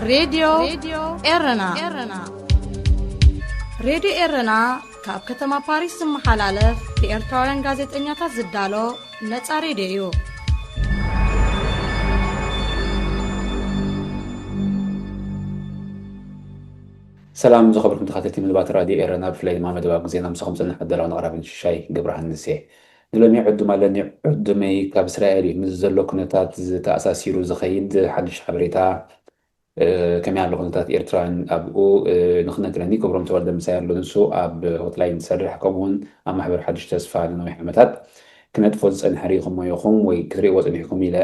راديو إيرنا راديو إيرنا كاب كتما باريس محلالة في إرتورن غازت إنياتا زدالو نتا راديو سلام زخبركم تخاتلتي من البات راديو إيرنا بفلاي ما مدباق زينا مسخم سنة حدلا ونغراب الشاي قبرها النسي دلومي عدو مالني عدو مي كاب إسرائيلي مزلو كنتات تأساسيرو زخيد حدش حبريتا كم يعملوا كنتات إيرتران أبقو نخنا كراني كبرم تولد مسائل لنسو أب هوتلاين سرح كمون أما حبر حدش تسفى لنوي حمتات كنت فوز أن حريقهم ويخم ويكتري وز أن يحكم إلى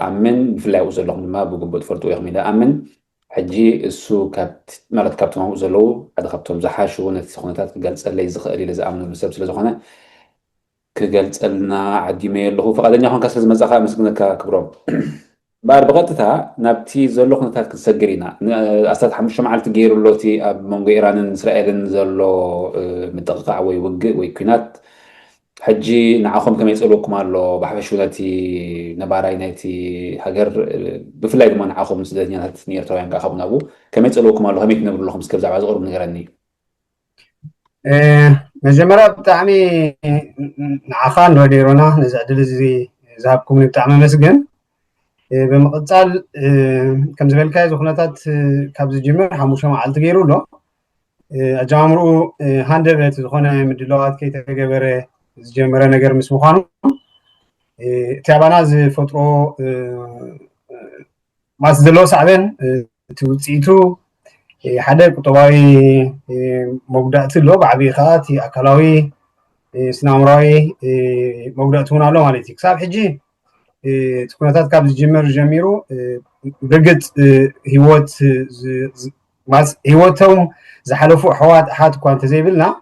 أمن بفلاي وزر لهم ما بقبض فرطو يخم إلى أمن حجي السو كابت مرت كابت ما وزلو هذا خبتهم زحاشو نتخونتات كجلس اللي زخري لز أمن المسبس لزخنا كجلس لنا عدي ميل له فقد أن يكون كسر مزخا مسكنا كبرم بعد بغتتها نبتي زلو خنتات كسجرينا أستاذ حمش معلت جيرو لوتي أب مونغ إيران إسرائيل زلو متقطع ويوجع ويكونات حجي نعاهم كم يسألوكم على بحبشو نتي نباراي نتي حجر بفلاي ما نعاهم مسدني أنا تنير ترى ينقا خبنا أبو كم يسألوكم على هم يكنبر لهم سكبز عايز أقرب من غيرني مجمرة بتاعمي نعخان وديرونا نزعدل زي زابكم بتاعمي مسجن بمقطع كم زبل كاي زخناتات كابز جمر حموشة مع التغيرو له أجامرو هاندر زخنة مدلوات كي تجبره زجمرة نجار مسموخانو تابعنا زي فترة ما زدلو صعبين توصيتو حدا قطواي مقدات له بعبي خاتي أكلاوي سنامراي مقداتون على مالتي كساب حجي تكونات كابز جمر جميرو برقت هيوت ماس هيوتهم زحلفوا حوات حات كوانت زي بلنا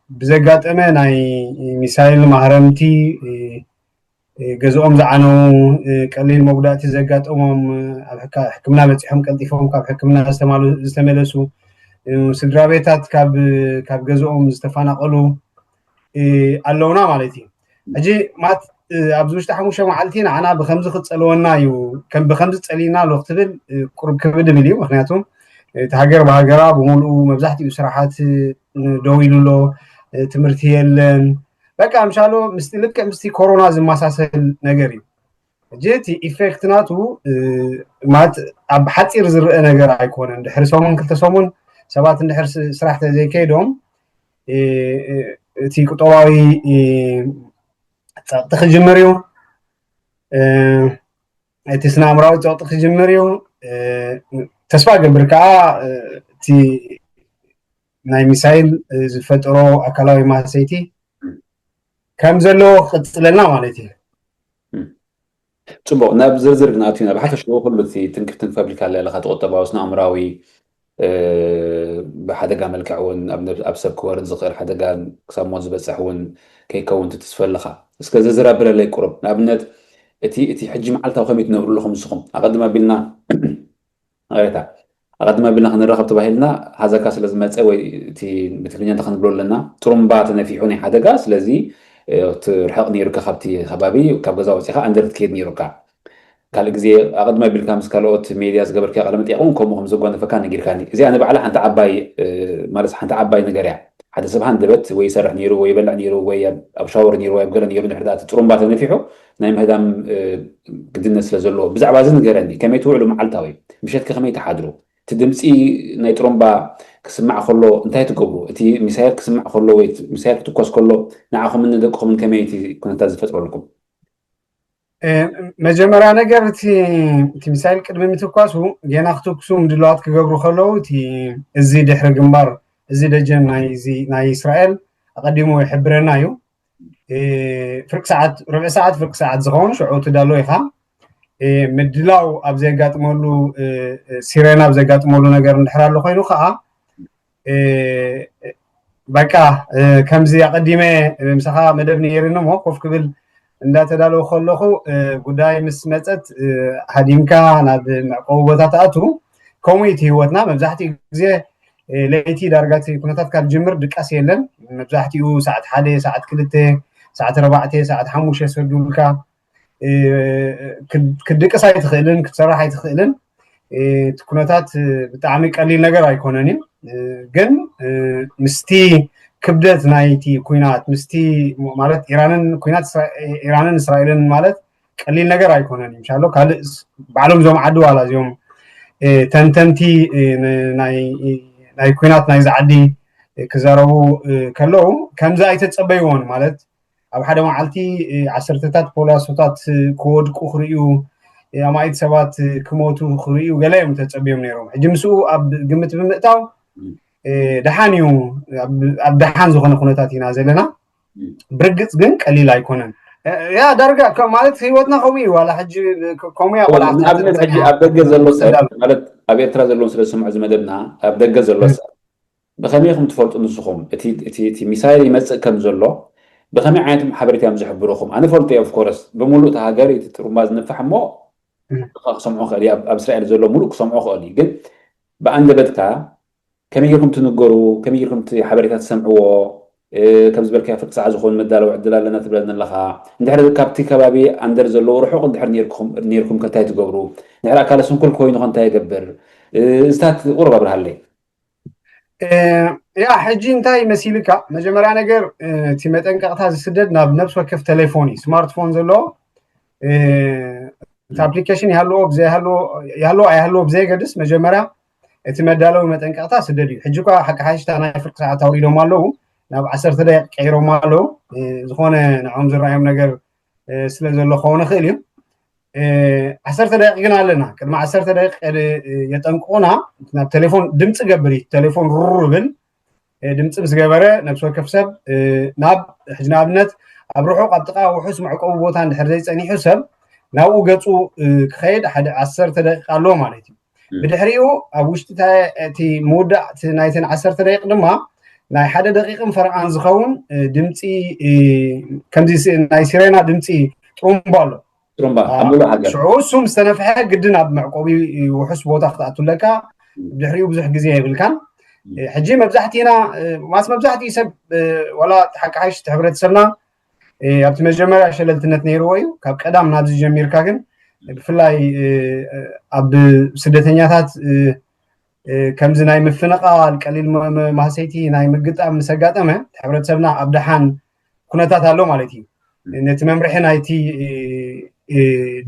بزقات أماناي مسائل مهرمتي جزءهم زعنو قليل مقدات زقات حكمنا بتحهم كلطيفهم كاب حكمنا استملسوا سدرابيتات كاب جزءهم استفانا قلو اللونا مالتي أجي مات أبزوش تحموشة معلتين أنا بخمس خط سألونا يو كم بخمس سألينا لو اختبر قرب كبد مليو مخنياتهم تهاجر بهاجرة بمولو مبزحتي بسرعات دويلو له تمرتي بقى مشالو مستلك مستي كورونا زي ما ساسل نجاري جيتي إفكتناتو مات أب حتى رزق نجار عيكون عند حرسهم كل تسومن سبات عند حرس سرحت زي كيدهم تي قطواي تخ جمريو تسنا امراو تخ جمريو تسفا قبركا تي ناي ميسايل زفترو اكلاوي ماسيتي كم زلو خصلنا مالتي صبو ناب زرزر ناتينا بحث شنو كله تي تنكفتن فابريكا اللي لها تقطبا وسنا امراوي بحدا قام الكعون أبسب كوارد زغير حدا قام كسامون زبسحون كي كون تتسفلخا اسكا زرزر بلا لي قرب نابنت اتي حجي معلتا وخميت نقول لهم سخم أقد ما بيلنا غيرتا أقد ما بيلنا خنرخب تباهلنا هذا كاس لازم تسوي تي بتكلمين تخن بقول لنا ترمبات نفيحوني حدا قاس لذي ترحق نيركا خبتي خبابي وكابغزا وسيخا أندرت كيد نيركا قال زي أقد ما بالكامس كالوت ميدياس قبل كي قلمت يقون كم زوجنا فكان نجير كاني زي أنا بعلى حنت عباي مارس حنت عباي نجارع حتى سبحان دبت ويسرح نيرو ويبلع نيرو ويا أبشاور نيرو ويبقى نيرو من حدات ترمبات نفيحه نايم هدام قدنا سلزلو بزع بازن نجارني كم يتوعلو مع التاوي مشيت كخمي تحضروا تدمسي ناي ترمبا كسمع خلو انتهي تقبلو تي مسائل كسمع خلو ويت مسائل تقص كله نعاهم من دقهم من كميتي كنت تزفت لكم مجمرة نجار تي مثال كلمة متوقعوا جينا أختوكسو مدلوات كجبرو خلو تي الزيد يحرق جنبار الزيد جن ناي إسرائيل أقدموا يحبرنا يو فرق ساعات ربع ساعات فرق ساعات زغون شعو تدالو يخا مدلاو أبزيقات مولو سيرينا أبزيقات مولو نجار نحرالو خيلو خا بقى كمزي أقدمه مسخا مدبني يرنو مو كوف قبل እንዳ ተዳለው خلخو ጉዳይ ምስ መጸት ሐዲምካ ናብ መቆቦታት አቱ ኮሚቲ ህይወትና መብዛሕቲ ግዜ ለይቲ ዳርጋት ኩነታት ካብ ጅምር ድቃስ የለን መብዛሕቲኡ ሰዓት 1 ሰዓት 2 ሰዓት 4 ሰዓት 5 ሰዱልካ كدقس ኣይትኽእልን ክትሰርሕ ኣይትኽእልን ኩነታት ብጣዕሚ ቀሊል ነገር ኣይኮነን ግን ምስቲ ክብደት ናይቲ ኩናት ምስቲ ማለት ኢራንን እስራኤልን ማለት ቀሊል ነገር ኣይኮነን ኢንሻአላህ ካልእ ባዕሎም ዞም ዓዲ ዋላ ዞም ተንተንቲ ናይ ኩናት ናይ ዝዓዲ ክዘረቡ ከለው ከምዛ ኣይተጸበይዎን ማለት ኣብ ሓደ መዓልቲ ዓሰርተታት ፖሊሶታት ክወድቁ ክርዩ ኣማይት ሰባት ክሞቱ ክርዩ ገለ እዮም ተጸበዮም ነይሮም ሕጂ ምስኡ ኣብ ግምት ብምእታው ደሓን እዩ ኣብ ደሓን ዝኾነ ኩነታት ኢና ዘለና ብርግጽ ግን ቀሊል ኣይኮነን ያ ዳርጋ ማለት ህይወትና ከምኡ ዋላ ሕጂ ከምኡ ያ ዋላ ኣብነት ሕጂ ኣብ ደገ ዘሎ ሰብ ማለት ኣብ ኤርትራ ዘሎ ስለ ስምዑ ዝመደብና ኣብ ደገ ዘሎ ሰብ ብኸመይኩም ትፈልጡ ንስኹም እቲ ሚሳይል ይመጽእ ከም ዘሎ ብኸመይ ዓይነት ሓበሬታ እዮም ዝሕብሩኹም ኣነ ፈልጦ ኦፍ ኮርስ ብምሉእ ሃገር እቲ ጥሩምባ ዝንፋሕ እሞ ክሰምዑ ክእል ኣብ እስራኤል ዘሎ ሙሉእ ክሰምዑ ክእል ግን ብኣንደበትካ ከመይ ጌርኩም ትንገሩ ከመይ ጌርኩም ሓበሬታ ትሰምዕዎ ከም ዝበልካ ፍርቂ ሰዓት ዝኾኑ መዳለዊ ዕድል ኣለና ትብለና ኣለኻ እንድሕር ካብቲ ከባቢ ኣንደር ዘለዎ ርሑቕ እንድሕር ነርኩም ከንታይ ትገብሩ እንድሕር ኣካለ ስንኩል ኮይኑ ከንታይ ይገብር እዝታት ቁርብ ኣብርሃለይ ያ ሕጂ እንታይ መሲልካ መጀመርያ ነገር እቲ መጠንቀቕታ ዝስደድ ናብ ነብስ ወከፍ ቴሌፎን ስማርትፎን ዘሎ እቲ ኣፕሊኬሽን ይሃለዎ ኣይሃለዎ ብዘይገድስ መጀመርያ እቲ መዳለዊ መጠንቀቕታ ስደድ እዩ ሕጂ ኳ ሓቂ ሓሽታ ናይ ፍርቂ ሰዓት ኣውሪዶም ኣለዉ ናብ 10 ደቂቕ ቀይሮም ኣለዉ ዝኾነ ንዖም ዝረኣዮም ነገር ስለ ዘሎ ክኸውን ይኽእል እዩ 10 ደቂቕ ግን ኣለና ቅድሚ 10 ደቂቕ የጠንቅቑና ናብ ቴሌፎን ድምፂ ገብር ቴሌፎን ሩር ብል ድምፂ ምስ ገበረ ነብሲ ወከፍ ሰብ ናብ ሕጂ ንኣብነት ኣብ ርሑቕ ኣብ ጥቓ ውሑስ መዕቆቢ ቦታ እንድሕር ዘይፀኒሑ ሰብ ናብኡ ገፁ ክኸይድ ሓደ 10 ደቂቕ ኣለዎ ማለት እዩ ብድሕሪኡ ኣብ ውሽጢ እቲ ምውዳእ ናይተን 10 ደቂቕ ድማ ናይ ሓደ ደቂቕን ፈርቓን ዝኸውን ድምፂ ከምዚ ናይ ሲሬና ድምፂ ጥሩምባ ኣሎ ጥሩምባ ኣብ ሙሉእ ሃገር ሽዑ እሱም ዝተነፍሐ ግድን ኣብ መዕቆቢ ውሑስ ቦታ ክትኣቱለካ ብድሕሪኡ ብዙሕ ግዜ የብልካን ሕጂ መብዛሕቲና ማስ መብዛሕቲኡ ሰብ ዋላ ሓቂ ሓሽቲ ሕብረተሰብና ኣብቲ መጀመርያ ሸለልትነት ነይርዎ እዩ ካብ ቀዳም ናብዚ ጀሚርካ ግን ብፍላይ ኣብ ስደተኛታት ከምዚ ናይ ምፍንቓል ቀሊል ማህሰይቲ ናይ ምግጣም ምስ ኣጋጠመ ሕብረተሰብና ኣብ ደሓን ኩነታት ኣሎ ማለት እዩ ነቲ መምርሒ ናይቲ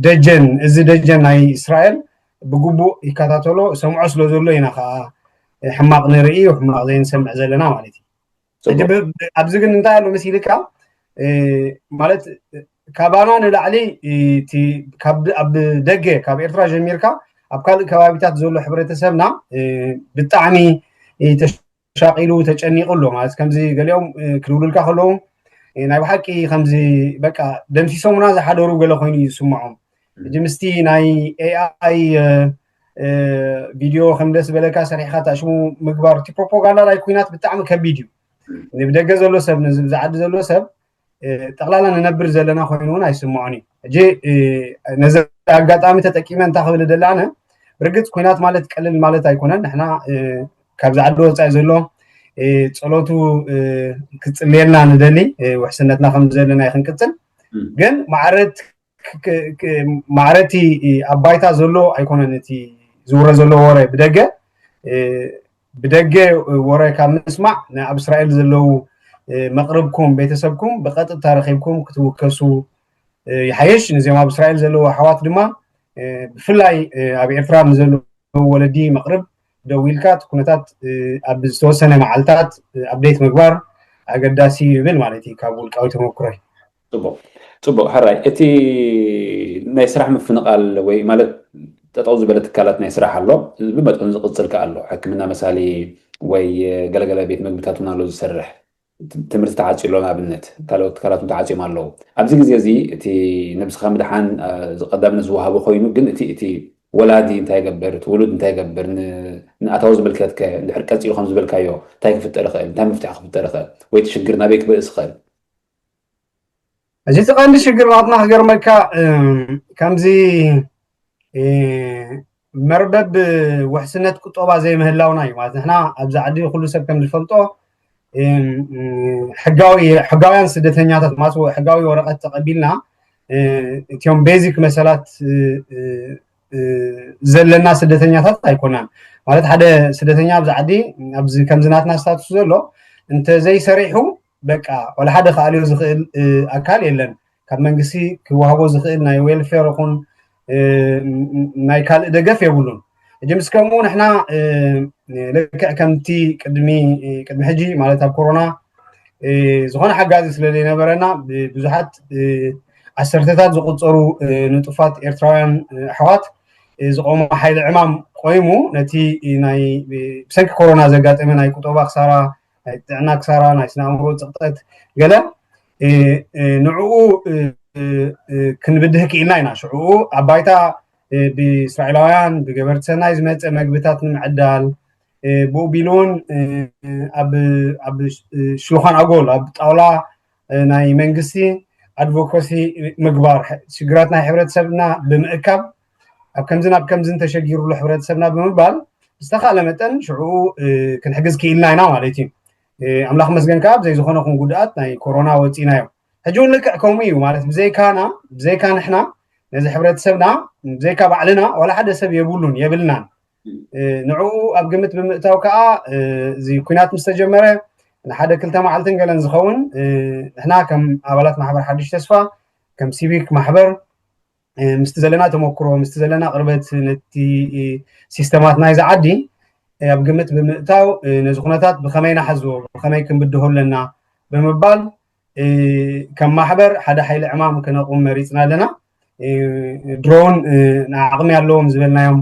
ደጀን እዚ ደጀን ናይ እስራኤል ብግቡእ ይከታተሎ ሰምዖ ስለ ዘሎ ኢና ከዓ ሕማቕ ንርኢ ሕማቕ ዘይንሰምዕ ዘለና ማለት እዩ ሕጂ ኣብዚ ግን እንታይ ኣሎ መሲልካ ማለት ካባና ንላዕሊ ኣብ ደገ ካብ ኤርትራ ጀሚርካ ኣብ ካልእ ከባቢታት ዘሎ ሕብረተሰብና ብጣዕሚ ተሻቂሉ ተጨኒቑ ኣሎ ማለት ከምዚ ገሊኦም ክልውልልካ ከለዉ ናይ ብሓቂ ከምዚ በቃ ደምሲሶሙና ዝሓደሩ ገለ ኮይኑ ይስምዖም ሕጂ ምስቲ ናይ ኤኣይ ቪድዮ ከም ደስ በለካ ሰሪሕካ ተኣሽሙ ምግባር እቲ ፕሮፓጋንዳ ናይ ኩናት ብጣዕሚ ከቢድ እዩ ብደገ ዘሎ ሰብ ዝዓዲ ዘሎ ሰብ ጠቕላላ ንነብር ዘለና ኮይኑ እውን ኣይስምዖን እዩ ሕጂ ነዚ ኣጋጣሚ ተጠቂመ እንታይ ክብል ደላነ ብርግፅ ኩናት ማለት ቀልል ማለት ኣይኮነን ንሕና ካብ ዝዓዲ ወፃኢ ዘሎ ጸሎቱ ክጽልየልና ንደሊ ውሕስነትና ከም ዘለና ይክንቅጽል ግን ማዕረቲ ኣባይታ ዘሎ ኣይኮነን እቲ ዝውረ ዘሎ ወረ ብደገ ወረ ካብ ምስማዕ ኣብ እስራኤል ዘለው መቅረብኩም ቤተሰብኩም ብቐጥታ ረኺብኩም ክትውከሱ ይሓይሽ ነዚኦም ኣብ እስራኤል ዘለው ኣሕዋት ድማ ብፍላይ ኣብ ኤርትራ ንዘለው ወለዲ መቅረብ ደው ኢልካ ኩነታት ኣብ ዝተወሰነ መዓልታት ኣብዴት ምግባር ኣገዳሲ ይብል ማለት እዩ ካብ ውልቃዊ ተመኩሮይ ፅቡቅ ሕራይ እቲ ናይ ስራሕ ምፍንቃል ወይ ማለት ጠጠው ዝበለ ትካላት ናይ ስራሕ ኣሎ ብመጠኑ ዝቅፅል ከ ኣሎ ሕክምና መሳሊ ወይ ገለገለ ቤት ምግብታት እውን ኣሎ ዝሰርሕ ትምህርቲ ተዓፂሎ ንኣብነት ካልኦት ትካላት ተዓፂም ኣለዉ ኣብዚ ግዜ እዚ እቲ ነብስካ ምድሓን ቀዳምነት ዝወሃቦ ኮይኑ ግን እቲ ወላዲ እንታይ ይገብር እቲ ውሉድ እንታይ ይገብር ንኣታዊ ዝምልከትከ እንድሕር ቀፂሉ ከም ዝበልካዮ እንታይ ክፍጠር ይኽእል እንታይ መፍትሒ ክፍጠር ይኽእል ወይ እቲ ሽግር ናበይ ክብእስ ይኽእል እዚ ተቐንዲ ሽግር ናትና ክገርመካ ከምዚ መርበብ ውሕስነት ቁጠባ ዘይምህላውና እዩ ማለት ንሕና ኣብዚ ዓዲ ኩሉ ሰብ ከም ዝፈልጦ ሕጋውያን ስደተኛታት ማለት ሕጋዊ ወረቐት ተቐቢልና እቲዮም ቤዚክ መሰላት ዘለና ስደተኛታት ኣይኮናን ማለት ሓደ ስደተኛ ኣብዚ ዓዲ ኣብዚ ከምዝናትና ስታቱስ ዘሎ እንተ ዘይሰሪሑ በቃ ወላ ሓደ ከኣልዮ ዝኽእል ኣካል የለን ካብ መንግስቲ ክወሃቦ ዝኽእል ናይ ዌልፌር ይኹን ናይ ካልእ ደገፍ የብሉን እጂ ምስ ከምኡ ንሕና ልክዕ ከምቲ ቅድሚ ሕጂ ማለት ኣብ ኮሮና ዝኾነ ሓጋዚ ስለዘይነበረና ብዙሓት ዓሰርተታት ዝቁፀሩ ንጡፋት ኤርትራውያን ኣሕዋት ዝቆሙ ሓይሊ ዕማም ቆይሙ ነቲ ናይ ብሰንኪ ኮሮና ዘጋጠመ ናይ ቁጠባ ክሳራ ናይ ጥዕና ክሳራ ናይ ስነ ኣእምሮ ፅቕጠት ገለ ንዕኡ ክንብድህ ክኢልና ኢና ሽዑኡ ኣብ ባይታ ብእስራኤላውያን ብገበርቲ ሰናይ ዝመፀ መግብታት ንምዕዳል ብኡ ቢሉ እውን ኣብ ሽሉኻን ኣጎል ኣብ ጣውላ ናይ መንግስቲ ኣድቮካሲ ምግባር ሽግራት ናይ ሕብረተሰብና ብምእካብ ኣብ ከምዝን ተሸጊሩሉ ሕብረተሰብና ብምባል ዝተኻለ መጠን ሽዑኡ ክንሕግዝ ክኢልና ኢና ማለት እዩ ኣምላኽ መስገን ከዓ ብዘይ ዝኾነ ኹን ጉድኣት ናይ ኮሮና ወፂናዮ ሕጂ እውን ልክዕ ከምኡ እዩ ማለት ብዘይካ ንሕና ነዚ ሕብረተሰብና ብዘይካ ባዕልና ወላ ሓደ ሰብ የብሉን የብልናን ንዕኡ ኣብ ግምት ብምእታው ከዓ እዚ ኩናት ምስ ተጀመረ ንሓደ ክልተ መዓልትን ገለን ዝኸውን ንሕና ከም ኣባላት ማሕበር ሓድሽ ተስፋ ከም ሲቪክ ማሕበር ምስቲ ዘለና ተመክሮ ምስቲ ዘለና ቅርበት ነቲ ሲስተማት ናይ ዝዓዲ ኣብ ግምት ብምእታው ነዚ ኩነታት ብኸመይ ናሕዝቦ ብኸመይ ክንብድሆ ኣለና ብምባል ከም ማሕበር ሓደ ሓይሊ ዕማም ክነቁም መሪፅና ኣለና ድሮን ንዓቕሚ ኣለዎም ዝበልናዮም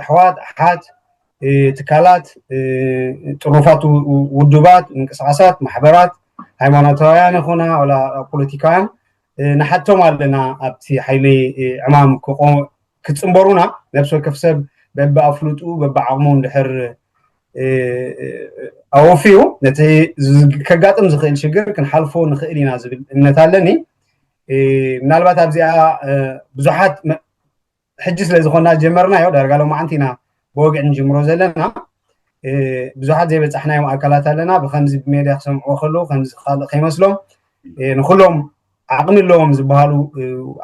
ኣሕዋት ኣሓት ትካላት ጥሩፋት ውድባት ምንቅስቃሳት ማሕበራት ሃይማኖታውያን ይኹና ወላ ፖለቲካውያን ንሓቶም ኣለና ኣብቲ ሓይሊ ዕማም ክፅምበሩና ነብሲ ወከፍ ሰብ በቢኣፍሉጡ በቢዓቕሙ እንድሕር ኣወፊዩ ነቲ ከጋጥም ዝኽእል ሽግር ክንሓልፎ ንኽእል ኢና ዝብል እምነት ኣለኒ ምናልባት ኣብዚኣ ብዙሓት ሕጂ ስለ ዝኾና ጀመርናዮ ዳርጋ ሎማዓንቲ ኢና ብወግዕ ንጅምሮ ዘለና ብዙሓት ዘይበፃሕናዮም ኣካላት ኣለና ብከምዚ ብሜድያ ክሰምዕዎ ከለዉ ከምዚ ካልእ ከይመስሎም ንኩሎም ዓቕሚ ኣለዎም ዝበሃሉ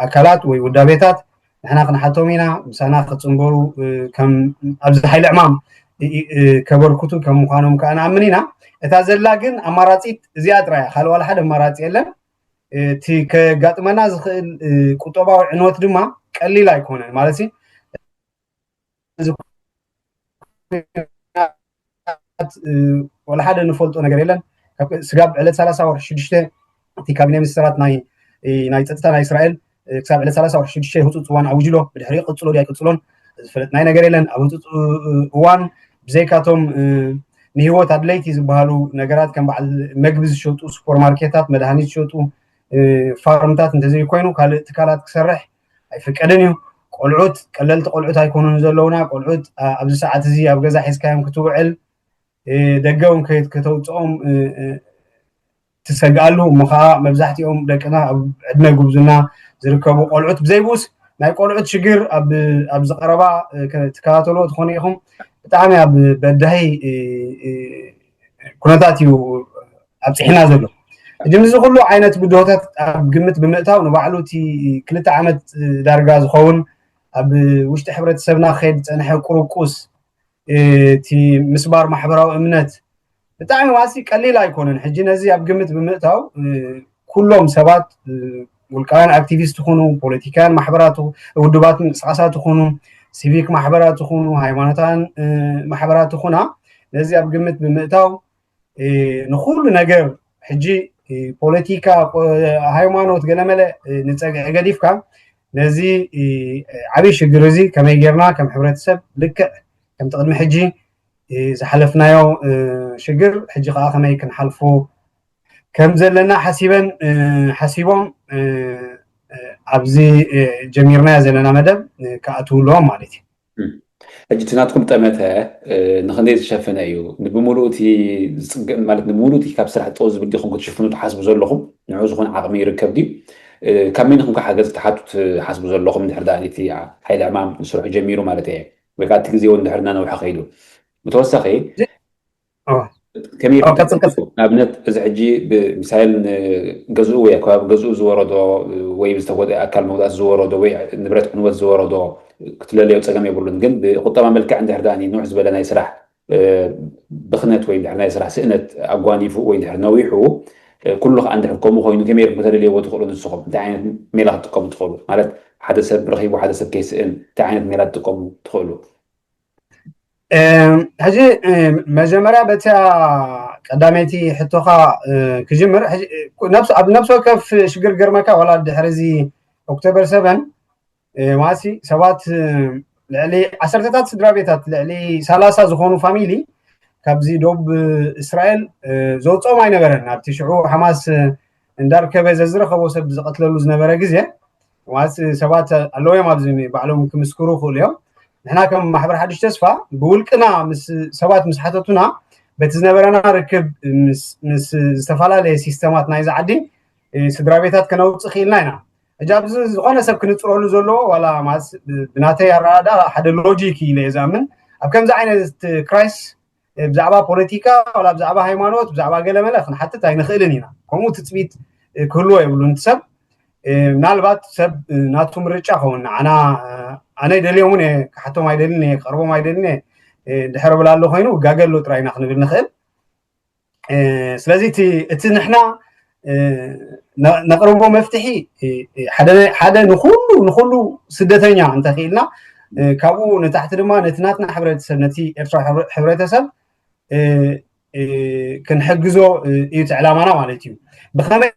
ኣካላት ወይ ውዳቤታት ንሕና ክንሓቶም ኢና ምሳና ክፅምበሩ ከም ኣብዚ ሓይሊ ዕማም ከበርክቱ ከም ምዃኖም ከዓ ንኣምን ኢና እታ ዘላ ግን ኣማራፂት እዚኣ ጥራያ ካልእ ዋላ ሓደ ኣማራፂ የለን እቲ ከጋጥመና ዝኽእል ቁጠባዊ ዕንወት ድማ ቀሊል ኣይኮነን ማለት ወላ ሓደ ንፈልጦ ነገር የለን ስጋብ ዕለት 30 ወርሒ 6 እቲ ካቢነ ሚኒስትራት ናይ ፀጥታ ናይ እስራኤል ክሳብ ዕለት 30 ወርሒ 6 ህፁፅ እዋን ኣውጅሎ ብድሕሪ ቅፅሎ ዲ ኣይቅፅሎን ዝፍለጥ ናይ ነገር የለን ኣብ ህፁፅ እዋን ብዘይካቶም ንሂወት ኣድለይቲ ዝበሃሉ ነገራት ከም በዓል መግቢ ዝሸጡ ሱፐርማርኬታት መድሃኒት ዝሸጡ ፋርምታት እንተዘይኮይኑ ካልእ ትካላት ክሰርሕ ኣይፍቀድን እዩ ቆልዑት ቀለልቲ ቆልዑት ኣይኮኑን ዘለውና ቆልዑት ኣብዚ ሰዓት እዚ ኣብ ገዛ ሒዝካዮም ክትውዕል ደገ እውን ከተውፅኦም ትሰግኣሉ እሞ ከዓ መብዛሕትኦም ደቅና ኣብ ዕድመ ጉብዝና ዝርከቡ ቆልዑት ብዘይብኡስ ናይ ቆልዑት ሽግር ኣብ ዝቐረባ ትከታተልዎ ትኾኑ ኢኹም ብጣዕሚ ኣብ በዳሂ ኩነታት እዩ ኣብፅሒና ዘሎ እጂ ምዚ ኩሉ ዓይነት ብድሆታት ኣብ ግምት ብምእታው ንባዕሉ እቲ 2 ዓመት ዳርጋ ዝኸውን ኣብ ውሽጢ ሕብረተሰብና ከይድ ፀንሐ ቁርቁስ እቲ ምስባር ማሕበራዊ እምነት ብጣዕሚ ዋሲ ቀሊል ኣይኮነን ሕጂ ነዚ ኣብ ግምት ብምእታው ኩሎም ሰባት ውልቃውያን ኣክቲቪስት ይኹኑ ፖለቲካውያን ማሕበራት ውድባት ምንቅስቃሳት ይኹኑ ሲቪክ ማሕበራት ይኹኑ ሃይማኖታውያን ማሕበራት ይኹና ነዚ ኣብ ግምት ብምእታው ንኩሉ ነገር ሕጂ ፖለቲካ ሃይማኖት ገለመለ ንፀግዒ ገዲፍካ ነዚ ዓብይ ሽግር እዚ ከመይ ጌርና ከም ሕብረተሰብ ልክዕ ከም ቅድሚ ሕጂ ዝሓለፍናዮ ሽግር ሕጂ ከዓ ከመይ ክንሓልፎ ከም ዘለና ሓሲቦም ኣብዚ ጀሚርናዮ ዘለና መደብ ከኣትውሎም ማለት እዩ ሕጂ እቲ ናትኩም ጠመተ ንክንደይ ዝሸፈነ እዩ ብምሉእ እቲ ዝፅግእ ማለት ንምሉእ እቲ ካብ ስራሕ ጠው ዝብል ዲኹም ክትሽፍኑ ትሓስቡ ዘለኹም ንዑ ዝኾነ ዓቕሚ ይርከብ ድዩ ካብ መይንኹም ከዓ ሓገዝ ትሓቱ ትሓስቡ ዘለኹም ድሕር ዳ እቲ ሓይሊ ዕማም ስርሑ ጀሚሩ ማለት እየ ወይ ከዓ እቲ ግዜ እውን ድሕርና ነውሓ ከይዱ ብተወሳኺ كم يفتح أبنت إذا حجي بمثال جزء ويا كاب جزء زوردو ويبستوى أكل موضات زوردو وي نبرة قنوات زوردو كتلا لي وتسجم يقولون جن بخطة ما ملك عند هرداني نوع زبالة يسرح بخنات وين عنا يسرح سئنت أقواني فوق وين هرنويحو كله عند حكم وخوينو كمير مثلا اللي هو تقولون السخب تعين ميلاد تقوم تقولوا مالت حدث رخيب وحدث كيس إن تعين ميلاد تقوم تقولوا هجي مجمرة بتا قدامتي حتوخا كجمر نفس وكف شجر جرمكا ولا دحرزي أكتوبر 7 ماسي سوات لعلي عشرتات سدرابيتات لعلي 30 زخونو فاميلي كابزي دوب إسرائيل زوجو ما ينبرن نبتشعو حماس اندار كبز زرخو سب زقتلو زنبره غزيه واس سبات اللويا مابزني بعلوم كمسكرو خوليو نحنا كم محبر حدش تسفا بولقنا مس سبات مسحتتنا بتزنبرنا ركب مس استفاله سيستمات نايز عدي سدرابيتات كنوص خيلنا اجاب زونه سب كنصرولو زلو ولا ماس بناتي رادا حد لوجيكي لزامن اب كمز عينت كرايس بزعبا بوليتيكا ولا بزعبا هيمانوت بزعبا قلمله خن حتى تاي نخيلنينا كومو تثبيت كله يبلون تسب نالبات سب ناتو مرچا خونا انا يدليومني حتى ما يدلني قربو ما يدلني دحر بلالو خينو غاغلو طراينا خنبل نخيل سلازي تي نحنا نقربو مفتحي حدا نخلو سدتنيا انت خيلنا كابو نتحت دما نتناتنا حبرتسب نتي ارترا حبرتسب كنحجزو ايت علامانا مالتي بخمي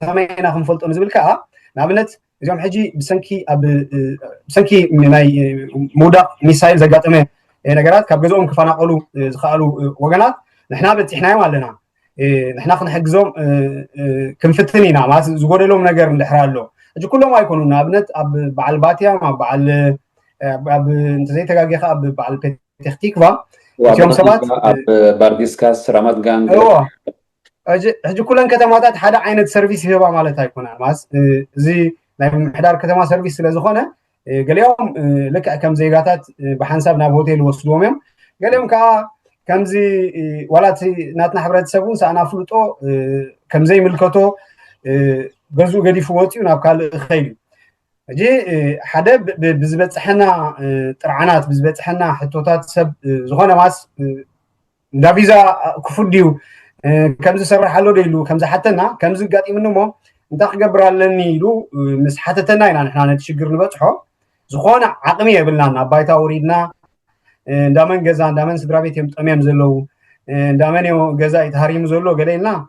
خمينا خنفلطو نزبلكا نابنت اجام حجي بسنكي ناي مودا ميسايل زغاطمه ነገራት ካብ ገዝኦም ክፈናቀሉ ዝኻሉ ወገናት ንሕና በትሕናዮ ኣለና ንሕና ክንሕግዞም ክንፍትን ኢና ማለት ዝጎደሎም ነገር እንድሕራሎ እጅ ኩሎም ኣይኮኑ ንኣብነት ኣብ በዓል ባትያ ኣብ እንተዘይ ተጋጊኻ ኣብ በዓል ፔቴክቲክቫ እቶም ሰባት ኣብ ባርዲስካስ ራማት ጋንግ እጅ ኩለን ከተማታት ሓደ ዓይነት ሰርቪስ ይህባ ማለት ኣይኮና ማለት እዚ ናይ ምሕዳር ከተማ ሰርቪስ ስለዝኾነ قاليوم لك كم زيغاتات بحنساب ناب هوتيل وصدوم يوم قاليوم كم زي ولاتي ناتنا حبرت سبون سانا فلوتو كم زي ملكتو غزو غدي فوتي وناب كال خيل جي حدا بزبصحنا طرعنات بزبصحنا حتوتات سب زغونه ماس دا فيزا كفديو كم زي سرحالو ديلو كم زي حتنا كم زي غاطي منمو انت خبرالني يلو مس حتتنا اينا نحنا نتشجر نبصحو زخونه عقمي يبلنا بايتا وريدنا دامن غزا دامن سدرابيت يمطميم زلو دامن غزا يتحريم زلو غلينا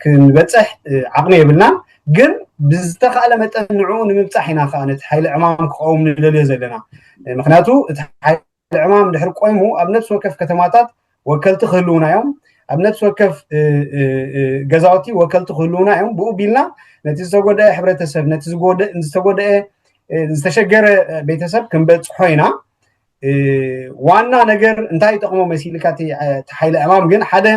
كنبصح عقمي يبلنا ግን ብዝተኻለ መጠን ንዑ ንምብጻሕና ኻነት ሓይሊ ዕማም ክቆም ንደልዮ ዘለና ምክንያቱ እቲ ሓይሊ ዕማም ድሕር ቆይሙ ኣብ ነፍስ ወከፍ ከተማታት ወከልቲ ክህልውና እዮም ኣብ ነፍስ ወከፍ ገዛውቲ ወከልቲ ክህልውና እዮም ብኡ ቢልና ነቲ ዝተጎደአ ሕብረተሰብ ነቲ ዝተጎደአ ዝተሸገረ ቤተሰብ ክንበጽሖ ኢና ዋና ነገር እንታይ ይጠቅሞ መሲልካቲ ሓይሊ ዕማም ግን ሓደ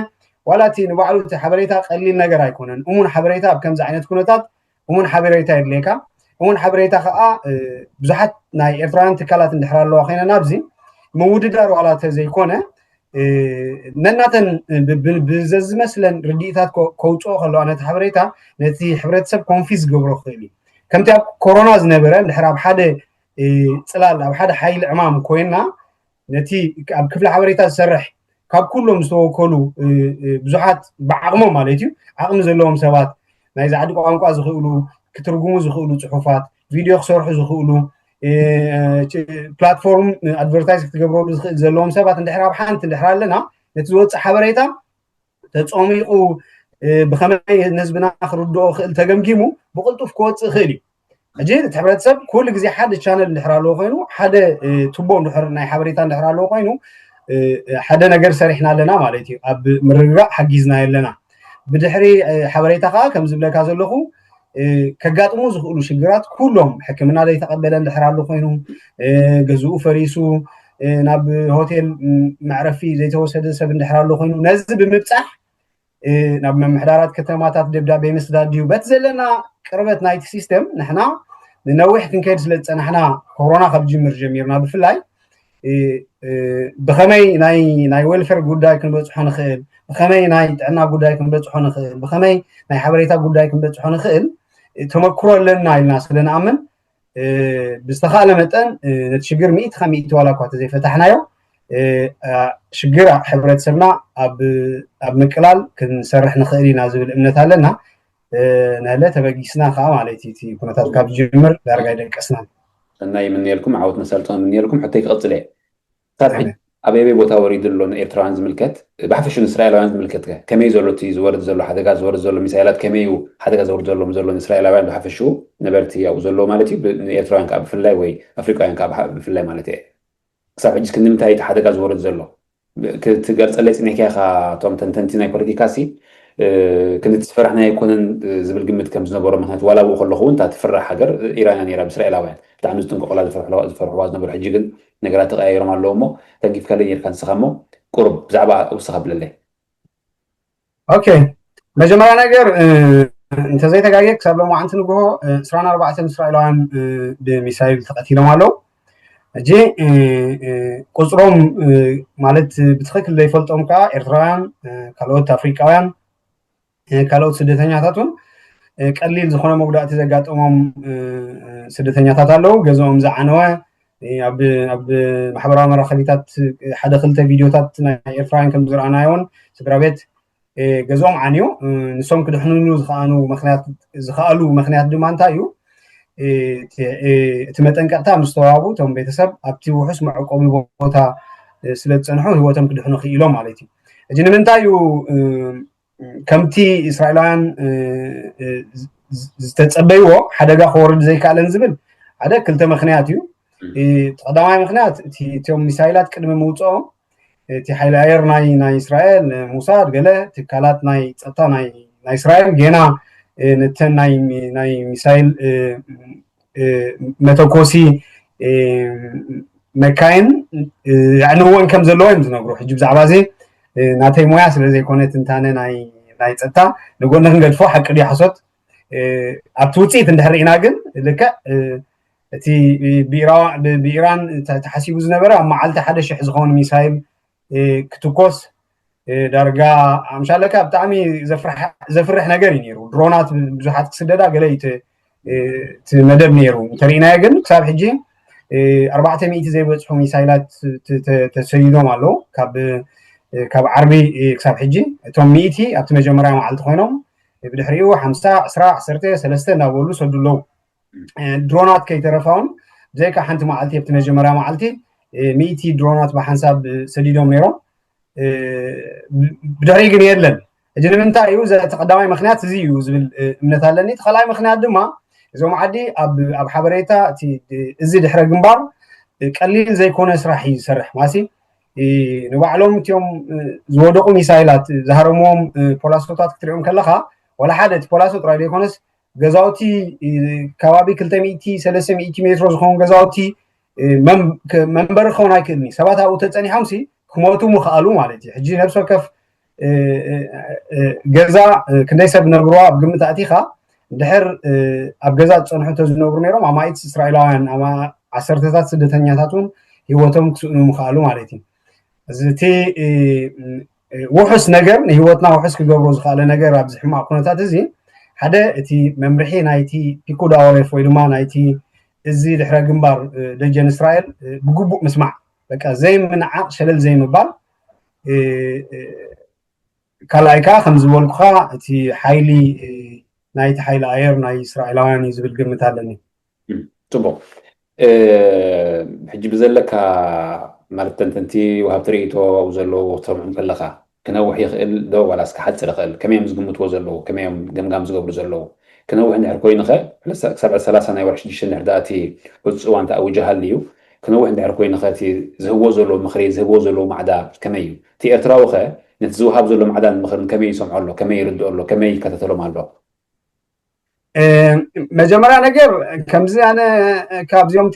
ወላቲ ንባዕሉ ሓበሬታ ቀሊል ነገር ኣይኮነን እሙን ሓበሬታ ኣብ ከምዚ ዓይነት ኩነታት እሙን ሓበሬታ ይድሌካ እሙን ሓበሬታ ከዓ ብዙሓት ናይ ኤርትራውያን ትካላት እንድሕራለዋ ኮይና ኣብዚ ምውድዳር ዋላተ ዘይኮነ ነናተን ብዘዝመስለን ርዲኢታት ከውፅኦ ከለዋ ነቲ ሓበሬታ ነቲ ሕብረተሰብ ኮንፊዝ ገብሮ ክእል እዩ ከምቲ ኣብ ኮሮና ዝነበረ እንድሕር ኣብ ሓደ ፅላል ኣብ ሓደ ሓይሊ ዕማም ኮይና ነቲ ኣብ ክፍሊ ሓበሬታ ዝሰርሕ ካብ ኩሎም ዝተወከሉ ብዙሓት ብዓቕሞም ማለት እዩ ዓቕሚ ዘለዎም ሰባት ናይ ዛዕዲ ቋንቋ ዝኽእሉ ክትርጉሙ ዝኽእሉ ፅሑፋት ቪድዮ ክሰርሑ ዝኽእሉ ፕላትፎርም ኣድቨርታይዝ ክትገብረሉ ዝኽእል ዘለዎም ሰባት እንድሕር ኣብ ሓንቲ እንድሕር ኣለና ነቲ ዝወፅእ ሓበሬታ ተፀሚቑ ብኸመይ ንህዝብና ክርድኦ ክእል ተገምጊሙ ብቕልጡፍ ክወፅእ ክእል እዩ ሕጂ እቲ ሕብረተሰብ ኩሉ ግዜ ሓደ ቻነል እንድሕር ኣለዎ ኮይኑ ሓደ ቱቦ እንድሕር ናይ ሓበሬታ እንድሕር ኣለዎ ኮይኑ ሓደ ነገር ሰሪሕና ኣለና ማለት እዩ ኣብ ምርግጋእ ሓጊዝና ኣለና ብድሕሪ ሓበሬታ ከዓ ከም ዝብለካ ዘለኹ ከጋጥሙ ዝኽእሉ ሽግራት ኩሎም ሕክምና ዘይተቐበለ እንድሕር ኣሎ ኮይኑ ገዝኡ ፈሪሱ ናብ ሆቴል መዕረፊ ዘይተወሰደ ሰብ እንድሕር ኣሎ ኮይኑ ነዚ ብምብፃሕ ናብ መምሕዳራት ከተማታት ደብዳቤ ምስዳድዩ በት ዘለና ቅርበት ናይቲ ሲስተም ንሕና ንነዊሕ ክንከይድ ስለ ዝፀናሕና ኮሮና ካብ ጅምር ጀሚርና ብፍላይ بخمي ناي ويلفر قداي كنبصحو نخيل بخمي ناي تعنا قداي كنبصحو نخيل بخمي ناي حبريتا قداي كنبصحو نخيل تمكرو لنا الناس لنا امن بستخاله متن نتشجر 100 ولا كوت زي فتحنايو شجر حبرتسبنا اب مقلال كنسرح نخيلنا زبل امنت علينا نهله تبقيسنا خا مالتي تي كنتات كاب جمر دارغا يدقسنا እናይ ምን የልኩም ዓወት መሰልጠን ምን የልኩም حتى ይቀጽለ ታርሒ አበቤ ቦታ ወሪድ ሎን ኤርትራን ዝምልከት ባሕፈሽን እስራኤላውያን ዝምልከት ከመይ ዘሎት ዝወርድ ዘሎ ሓደጋ ዝወርድ ዘሎ ሚሳይላት ከመዩ ሓደጋ ዝወርድ ዘሎ ዘሎ እስራኤላውያን ባሕፈሹ ነበርቲ ያው ዘሎ ማለት እዩ ኤርትራውያን ካብ ፍላይ ወይ አፍሪካውያን ካብ ፍላይ ማለት እዩ ክሳብ ሕጂ ክንምታይ ሓደጋ ዝወርድ ዘሎ ክትገልጸለይ ጽኒሕካ ቶም ተንተንቲ ናይ ፖለቲካሲ كنت تفرحنا يكون زبل قمت كم زنبورة مثلا ولا بو خلخون تا تفرح حجر إيران يرى بإسرائيلاوين تعمل تنقل على الفرح وازنا بالحجيجن نقرات غير ما لومو تنقيف كلين يركن سخمو قرب زعبا أو سخب لله. أوكي مجمع نجر أنت زي تجايك سبب ما عنت نقوله سرنا 4 إسرائيلاوين بمسائل ثقتينا مالو جي قصرهم مالت بتخيك اللي يفلتهم كا إيران كالوت أفريقيان ካልኦት ስደተኛታቱን ቀሊል ዝኾነ መጉዳእቲ ዘጋጠሞም ስደተኛታት ኣለው ገዞም ዝዓነወ ኣብ ማሕበራዊ መራኸቢታት ሓደ ክልተ ቪድዮታት ናይ ኤርትራውያን ከም ዝረኣናዮን ስድራቤት ገዞም ዓንዩ ንሶም ክድሕንሉ ዝኽኣሉ ምክንያት ድማ እንታይ እዩ እቲ መጠንቀቕታ ምስ ተዋሃቡ እቶም ቤተሰብ ኣብቲ ውሑስ መዕቆቢ ቦታ ስለ ዝፀንሑ ህይወቶም ክድሕኑ ክኢሎም ማለት እዩ እጂ ንምንታይ እዩ ከምቲ እስራኤላውያን ዝተጸበይዎ ሓደጋ ክወርድ ዘይከኣለን ዝብል ሓደ ክልተ ምክንያት እዩ ተቀዳማይ ምክንያት እቲኦም ሚሳይላት ቅድሚ ምውፅኦም እቲ ሓይሊ ኣየር ናይ እስራኤል ሙሳድ ገለ ትካላት ናይ ፀጥታ ናይ እስራኤል ገና ነተን ናይ ሚሳይል መተኮሲ መካይን ያዕንወን ከም ዘለዎም ዝነግሩ ሕጂ ብዛዕባ እዚ ናተይ ሞያ ስለዘይኮነት እንታነ ናይ ፀጥታ ንጎኒ ክንገድፎ ሓቂ ድያ ሓሶት ኣብቲ ውፅኢት እንድሕር ኢና ግን ልክዕ እቲ ብኢራን ተሓሲቡ ዝነበረ ኣብ መዓልቲ 1000 ዝኾኑ ሚሳይል ክትኮስ ዳርጋ ኣምሻለካ ብጣዕሚ ዘፍርሕ ነገር እዩ ነይሩ ድሮናት ብዙሓት ክስደዳ ገለ እቲ መደብ ነይሩ እንተሪእናዮ ግን ክሳብ ሕጂ 400 ዘይበፅሑ ሚሳይላት ተሰይዶም ኣለዉ ካብ ዓርቢ ክሳብ ሕጂ እቶም 100 ኣብቲ መጀመርያ መዓልቲ ኮይኖም ብድሕሪኡ 50 10 13 እናበሉ ሰዱለው ድሮናት ከይተረፋውን ብዘይካ ሓንቲ መዓልቲ ኣብቲ መጀመርያ መዓልቲ 100 ድሮናት ብሓንሳብ ሰዲዶም ነይሮም ብድሕሪ ግን የለን እጂ ንምንታይ እዩ ተቀዳማይ ምክንያት እዚ እዩ ዝብል እምነት ኣለኒ ተኸላይ ምክንያት ድማ እዞም ዓዲ ኣብ ሓበሬታ እዚ ድሕረ ግንባር ቀሊል ዘይኮነ ስራሕ እዩ ዝሰርሕ ማሲ ንባዕሎም እትዮም ዝወደቁ ሚሳይላት ዝሃረምዎም ፖላሶታት ክትሪኦም ከለካ ወላ ሓደ እቲ ፖላሶ ጥራይ ዘይኮነስ ገዛውቲ ከባቢ 200 300 ሜትሮ ዝኾኑ ገዛውቲ መንበሪ ክኸውን ኣይክእልኒ ሰባት ኣብኡ ተፀኒሖምሲ ክሞቱ ምኽኣሉ ማለት እዩ ሕጂ ነብሲ ወከፍ ገዛ ክንደይ ሰብ ነብርዋ ኣብ ግምት ኣእቲኻ ድሕር ኣብ ገዛ ዝፀንሑ ተዝነብሩ ነይሮም ኣማኢት እስራኤላውያን ዓሰርተታት ስደተኛታት እውን ሂወቶም ክስእኑ ምኽኣሉ ማለት እዩ እቲ ውሑስ ነገር ንሂወትና ውሑስ ክገብሮ ዝኽኣለ ነገር ኣብዚ ሕማቕ ኩነታት እዚ ሓደ እቲ መምርሒ ናይቲ ፒኩድ ኣወሬፍ ወይ ድማ ናይቲ እዚ ድሕረ ግንባር ደጀን እስራኤል ብግቡእ ምስማዕ በቃ ዘይምንዓቕ ሸለል ዘይምባል ካልኣይካ ከም ዝበልኩኻ እቲ ሓይሊ ናይቲ ሓይሊ ኣየር ናይ እስራኤላውያን እዩ ዝብል ግምት ኣለኒ ፅቡቅ ሕጂ ብዘለካ ማለት ተንተንቲ ወሃብ ትርኢቶ ኣብኡ ዘለዉ ክተርምዑም ከለካ ክነውሕ ይኽእል ዶ ዋላስ ክሓፅር ይኽእል ከመዮም ዝግምትዎ ዘለዉ ከመዮም ገምጋም ዝገብሩ ዘለዉ ክነውሕ እንድሕር ኮይኑ ኸ ክሳብ 30 ናይ ወርሒ 6 እንድሕር ዳኣ እቲ እዋን ተኣውጀ ሃልዩ ክነውሕ እንድሕር ኮይኑ ኸ እቲ ዝህቦ ዘሎ ምኽሪ ዝህቦ ዘሎ ማዕዳ ከመይ እዩ እቲ ኤርትራዊ ኸ ነቲ ዝውሃብ ዘሎ ማዕዳን ምኽርን ከመይ ይሰምዖ ኣሎ ከመይ ይርድኦ ኣሎ ከመይ ይከታተሎም ኣሎ መጀመርያ ነገር ከምዚ ኣነ ካብዚኦም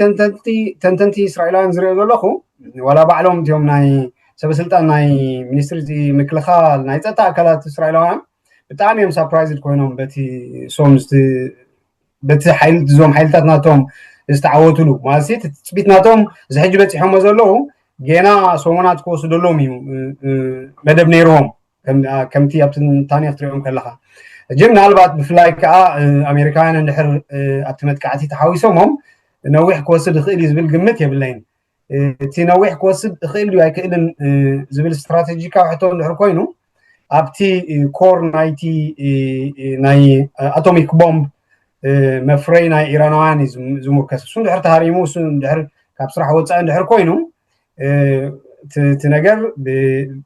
ተንተንቲ እስራኤላውያን ዝሪኦ ዘለኹ ወላ ባዕሎም እትዮም ናይ ሰበስልጣን ናይ ሚኒስትሪ ምክልኻል ናይ ፀጥታ ኣካላት እስራኤላውያን ብጣዕሚ እዮም ሳፕራይዝድ ኮይኖም በቲ ሶም بت حيل زوم حيلتات ناتهم استعوتلو مالسي تثبيت ناتهم زحج بصيحهم زلو جينا سومونات كوسدلوم مدب نيرهم كمتي ابتن ثاني افتريهم كلها جبنا البات بفلاي كا امريكان اندحر اتمت كعتي تحاويسهم نويح كوسد خيل يزبل قمت يبلين تي نويح كوسد خيل يا كيدن زبل استراتيجيكا حتى اندحر كوينو ابتي كور نايتي ناي اتوميك بومب مفرينا ايرانوان زمركس سن دحر تهاريمو سن دحر كاب صراحه وصا اندحر كوينو تنجر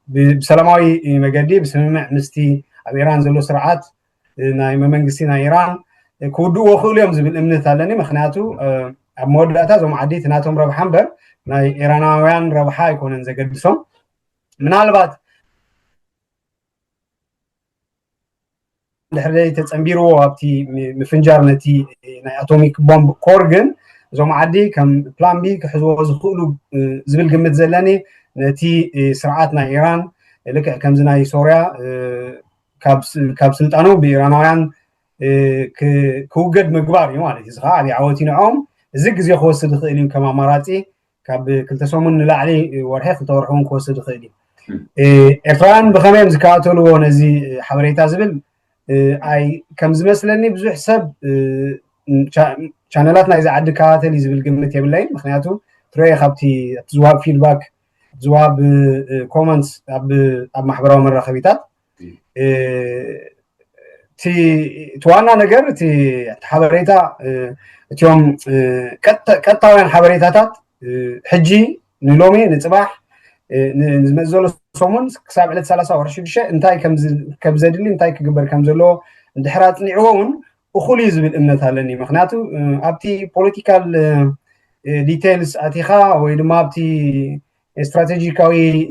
بسلاماوي مجدي بسمع مستي ايران زلو سرعات ناي منغسينا ايران كودو وخول يوم زبل امنت علني مخنياتو اموداتا زوم عديت ناتهم ربح امبر ناي ايراناويان ربحا يكونن زغدسهم منالبات دحري تتصمبيرو ابتي مفنجار نتي ناي اتوميك بومب كورغن زوم عدي كم بلان بي كحزو زخولو زبل قمت زلاني نتي سرعاتنا ايران لك كم زناي سوريا كاب سلطانو بايراناويان كوجد مغبار يعني زغا علي عوتي نعوم زق زي خوسد خيلين كما مراتي كاب كلتسومن لعلي ورحيق تورحون كوسد خيلين افران بخميم زكاتلو نزي حبريتا زبل اي كم زمسلني بزح حساب شانلاتنا اذا عد كاتل يزبل قمت يبلين مخنياتو تري خبتي تزواب فيدباك زواب كومنتس اب محبراو مراخبيتات تي توانا نجر تي حبريتا تيوم كتاوين حبريتاتات حجي نلومي نصباح نزمزلو سومون كساب على 30 ورش دشه انتاي كبزدلي انتاي كغبر كمزلو اندحرات نيعون وخلي يزبل امنت علني مخناتو ابتي بوليتيكال ديتيلز اتيخا وي دما ابتي استراتيجيكاوي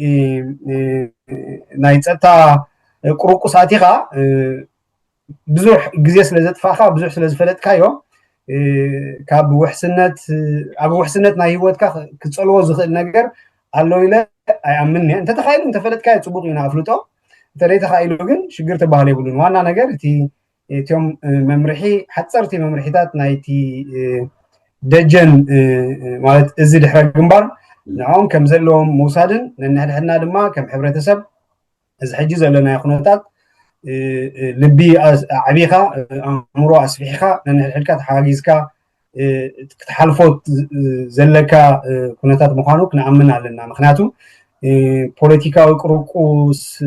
نايصتا قروقو ساتيخا بزح غزي سلازتفاخا بزح سلازفلتكايو كاب وحسنت ابو وحسنت ناي هيوتكا كتصلو زخل نجر الله إله أيامني أنت تخيل أنت فلت كاي تصبغ هنا أفلوتو أنت ليه تخيلوا جن شجرت بحالي يقولون وأنا نجار تي يوم ممرحي حتى صرتي ممرحيات نايتي دجن مالت إزيد حرق جنبار نعم كم زلهم موسادن لأن حنا دما كم حبرة سب إذا حجز لنا يخنوتات لبي عبيخة أمره أسفيخة لأن الحلقات حاجزكا تحالفوت زلكا كونتات مخانوك نأمن علينا مخناتو بوليتيكا وقروقوس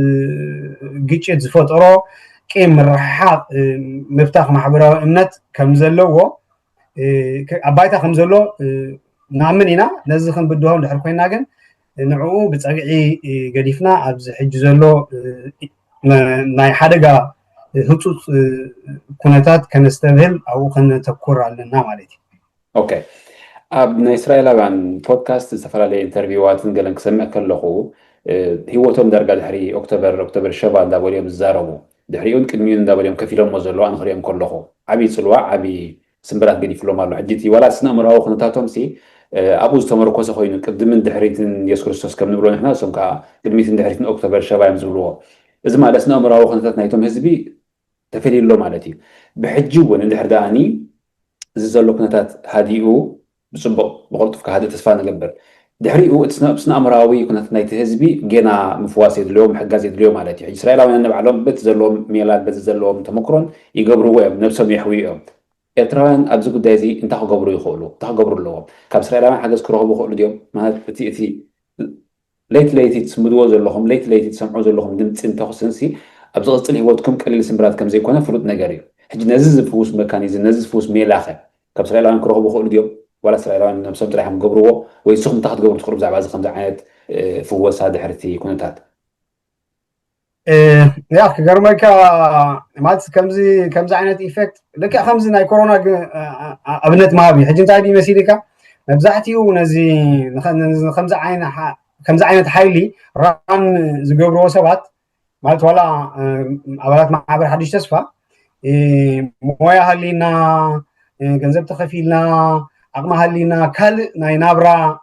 جيتشت زفطرو كيم رحاق مفتاح محبرة امنت كم زلو ابايتا كم زلو نأمنينا نزخن بدوهم دحر كوينا كن نعو بصقعي قديفنا ابز حج زلو ناي حدقا هتصوص كونتات كنستبهل او كنتكور علينا مالتي اوكي ابن اسرائيل عن بودكاست استفرالي انترفيوات نقلن كسمع كلخو هيوتهم درجه دحري اكتوبر شباب دا بوليوم زاربو دحريون كدميون دا بوليوم كفيلهم مزلو ان خريم كلخو عبي صلوا عبي سمبرات غني فلوم الله حجتي ولا سنا مراو خنتاتهم سي ابوز تمركو سخوين قدم دحريتن يسوع كريستوس كم نبرون احنا سمكا قدميتن دحريتن اكتوبر شباب مزلو اذا ما لسنا مراو خنتات نايتهم حزبي تفليلو مالتي بحجون اندحر داني زلو كنتات هاديو بصبق بقولتك هذا تسفان نقبل دحريو اتسنا امراوي كنت نايت حزبي جينا مفواسيد اليوم حجازيد اليوم مالتي اسرائيلاويان نبعلهم بت زلوم ميلاد بت زلوم تمكرون يقبروا ويب نفسهم يحويهم اتراويان ابز قداي زي انت قبروا يخولوا تقبروا لهم كاب اسرائيلاويان حجز كروه بخولوا اليوم ما تي ليت تسمدوا زلهم ليت تسمعوا زلهم دمت انت خصنسي ابز قصل هيوتكم قليل سمبرات كم زي كونه فروت نغاري حج نزز فوس ميكانيزم نزز فوس ميلاخه كاب اسرائيلاويان كروه بخولوا اليوم ولا اسرائيلاويان نفسهم تريحهم قبروا ويسخم تحت قبر تخرب زعباز خمس عينات فوس هذا حرتي كونتات يا اخي قرميكا مالت كمزي عينات ايفكت لك خمزي ناي كورونا ابنت مابي حجي انت عادي مسيريكا مبزحتيو نزي خمزي عينات حيلي ران زقبروا سبات مالت ولا أولاد معبر حديش تسفى مويا هلينا جنزب تخفيلنا أقمى هلينا كل ناينابرا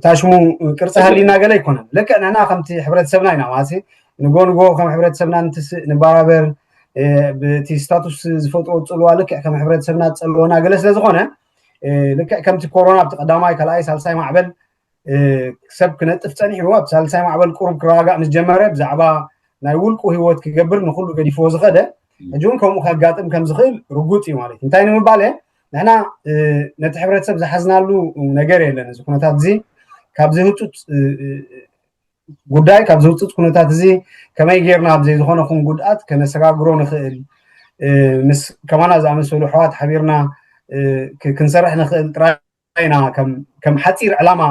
تاشمو كرسة هلينا قال يكون لك أنا خمتي حبرت سبنا هنا ماسي نقول خم حبرت سبنا نبارابر بتي ستاتوس زفطو صلوا لك كم حبرت سبنا تصلونا جلس لزخونه لك كم تي كورونا بتقداماي كلاي سالساي معبل سب كنطف صنيح هو بسالساي معبل قرب كراغا مزجمره بزعبا ناي ولقو هيوت كيغبر نخلو قديفو زخده اجون كم خاغاطم كم زخيل رغوطي مالك انتي نمباله نحنا نت حبرت سب زحزنالو ነገር የለን እዚ ኩነታት እዚ ካብ ዝህጡት ጉዳይ ካብ ዝህጡት ኩነታት እዚ ከመይ ጌርና ኣብ ዘይዝኾነ ኹን ጉድኣት ከነሰጋግሮ ንኽእል ምስ ከማና ዝኣመሰሉ ሕዋት ሓቢርና ክንሰርሕ ንኽእል ጥራይና ከም ሓፂር ዕላማ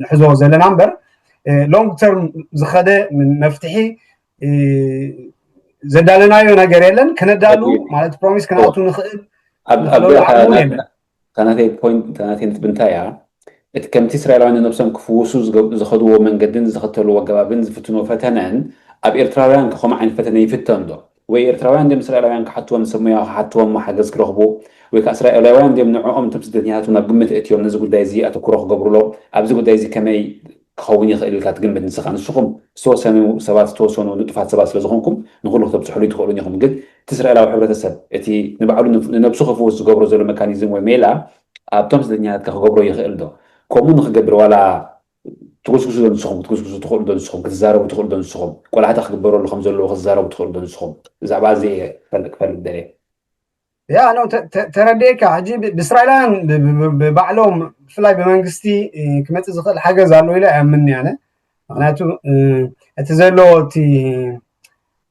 ንሕዞ ዘለና እምበር ሎንግ ተርም ዝኸደ መፍትሒ ዘዳለናዮ ነገር የለን ክነዳሉ ማለት ፕሮሚስ ክናቱ ንኽእል كانت بوينت بنتايا كمتي اسرائيليين نفسهم كفوسو زخدوا من قدن زختلوا وجوابن زفتنوا فتنان اب ارتراويان كخم عين فتنه يفتندو وي ارتراويان دم اسرائيليين كحطوهم سميا حطوهم ما حجز كرهبو وي كاسرائيليين دم نعوم تمسدنياتنا بقمه اتيوم نزغ دايزي اتكروخ قبرلو ابزغ دايزي كمي خوني خيل كاتقمت نسخان نسخم سو سنو سبات توسونو نطفات سبات لزخونكم نقول له تبصحوا لي تقولون يخم قد تسرائيل او حبرتسب اتي نبعلو نبسو خفوس قبرو زلو ميكانيزم وميلا ابتم سدنيات كخبرو يخيل دو كومون خقبر ولا تقصقصو دون سخم تقصقصو تخول دون سخم كتزاربو تخول دون سخم ولا حتى خقبرو لو خمزلو خزاربو تخول دون سخم زعبا زي فلك دري يا انا ترديك عجيب باسرائيلان ببعلهم فلاي بمنغستي كمت زخل حاجه زالو الى امن يعني معناته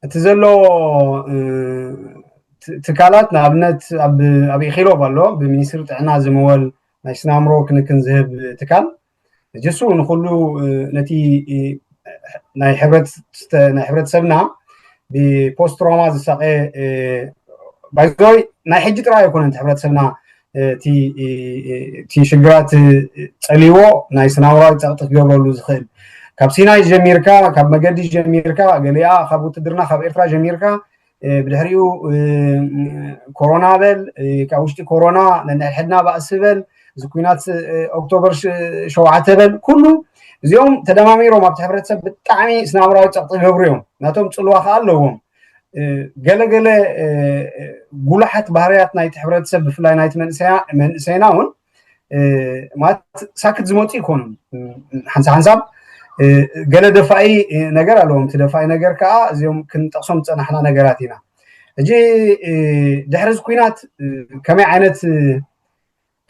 اتزلو تكالات نابنت ابي خيلو بالو بمينستر طعنا زمول ناي سنامرو كنكن زهب تكال جسو نخلو نتي ناي حبرت سبنا ببوست روما زساقي بايزوي ناي حجي ترا يكون انت حبرت سبنا تي شجرات صليو ناي سنامرو تصقط يغبرلو زخيل كاب سيناي جميركا كاب مقدي جميركا قاليا خابو تدرنا خاب إرترا جميركا بدحريو كورونا بل كاوشتي كورونا لان حدنا باسبل زكوينات اكتوبر شوعته بل كله زيوم تدماميرو ما بتحبرتسب بطعمي سنامراو تصقط يغبريهم ناتهم صلوا خالهم ገለገለ ጉላሓት ባህርያት ናይ ተሕብረተሰብ ብፍላይ ናይቲ መንእሰይናውን ማለት ሳክት ዝመፁ ይኮኑን ሓንሳብ ገለ ደፋኢ ነገር ኣለዎም እቲ ደፋኢ ነገር ከዓ እዚኦም ክንጠቕሶም ፀናሕና ነገራት ኢና እጂ ድሕሪ ኩናት ከመይ ዓይነት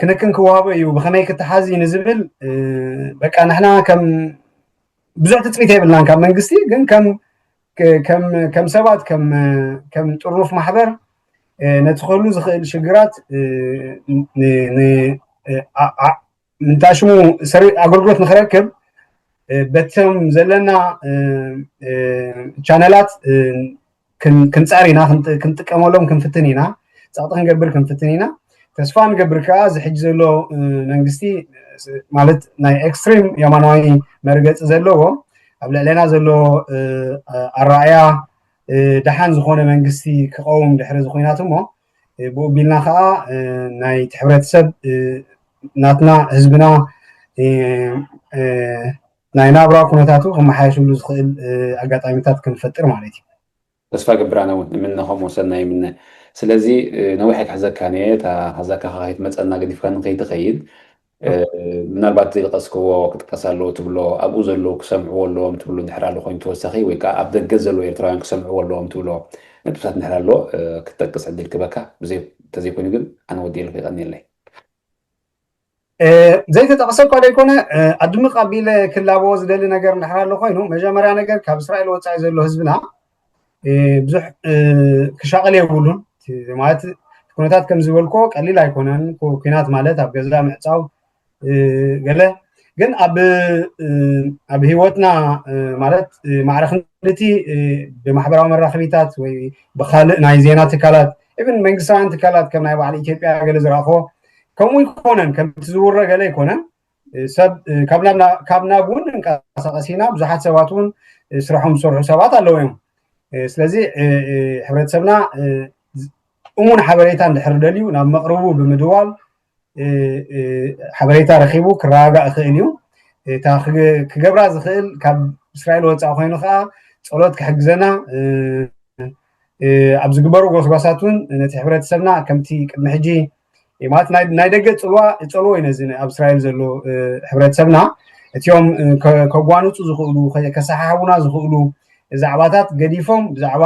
ክንክን ክወሃቦ እዩ ብከመይ ክትሓዚ ንዝብል በቃ ንሕና ከም ብዙሕ ትፅቢት የብልናን ካብ መንግስቲ ግን كم سبات كم طروف محبر ندخلوا زخيل شجرات من تاشمو سري أقولت نخركب بتم زلنا channelات كنت أرينا كنت كمولهم كنفتنينا ساعتها نقبر كنفتنينا تسفان قبر كاز حجزلو ننقستي مالت ناي إكستريم يمانوي مرقت زلوه قبل لنا زلو الرأي دحان زخونه منغستي كقوم دحر زخيناتمو بو بيلنا خا ناي تحبرتسب ناتنا حزبنا ناي نابرا كونتاتو كما حيشلو زخيل اغاطايمتات كنفطر مالتي تسفا قبرانا منهم وصلنا من سلازي نوحك حزكانيه تا حزكا خايت مصنا قديف كان كيتخيد ምናልባት ዝልቀስክዎ ክትቀሳሎ ትብሎ ኣብኡ ዘለዉ ክሰምዕዎ ኣለዎም ትብሉ እንድሕር ኣሎ ኮይኑ ተወሳኺ ወይ ከዓ ኣብ ደገ ዘለዉ ኤርትራውያን ክሰምዕዎ ኣለዎም ትብሎ ነጥብታት እንድሕር ኣሎ ክትጠቅስ ዕድል ክበካ ተዘይኮይኑ ግን ኣነ ወዲኤልኩ ይቐኒለይ ዘይተጠቕሰ እኳ ደይኮነ ኣድምቕ ኣቢለ ክላብዎ ዝደሊ ነገር እንድሕር ኣሎ ኮይኑ መጀመርያ ነገር ካብ እስራኤል ወፃኢ ዘሎ ህዝብና ብዙሕ ክሻቕል የብሉን ማለት ኩነታት ከም ዝበልኮ ቀሊል ኣይኮነን ኩናት ማለት ኣብ ገዛ ምዕፃው ገለ ግን ኣብ ህይወትና ማለት ማዕረኽነቲ ብማሕበራዊ መራኸቢታት ወይ ብካልእ ናይ ዜና ትካላት ኢቭን መንግስታውያን ትካላት ከም ናይ ባዕሊ ኢትዮጵያ ገለ ዝረኽቦ ከምኡ ይኮነን ከምቲ ዝውረ ገለ ይኮነን ሰብ ካብ ናብ እውን እንቀሳቐስ ኢና ብዙሓት ሰባት እውን ስራሖም ዝሰርሑ ሰባት ኣለዉ እዮም ስለዚ ሕብረተሰብና እሙን ሓበሬታ እንድሕር ደልዩ ናብ መቕረቡ ብምድዋል ሓበሬታ ረኺቡ ክረጋጋእ ክእል እዩ እታ ክገብራ ዝኽእል ካብ እስራኤል ወፃኢ ኮይኑ ከዓ ጸሎት ክሕግዘና ኣብ ዝግበሩ ጎስጓሳትን ነቲ ሕብረተሰብና ከምቲ ቅድሚ ሕጂ ማለት ናይ ደገ ፅልዋ ይፀልዎ እዩ ነዚ ኣብ እስራኤል ዘሎ ሕብረተሰብና እቲኦም ከጓንፁ ዝኽእሉ ከሰሓሓቡና ዝኽእሉ ዛዕባታት ገዲፎም ብዛዕባ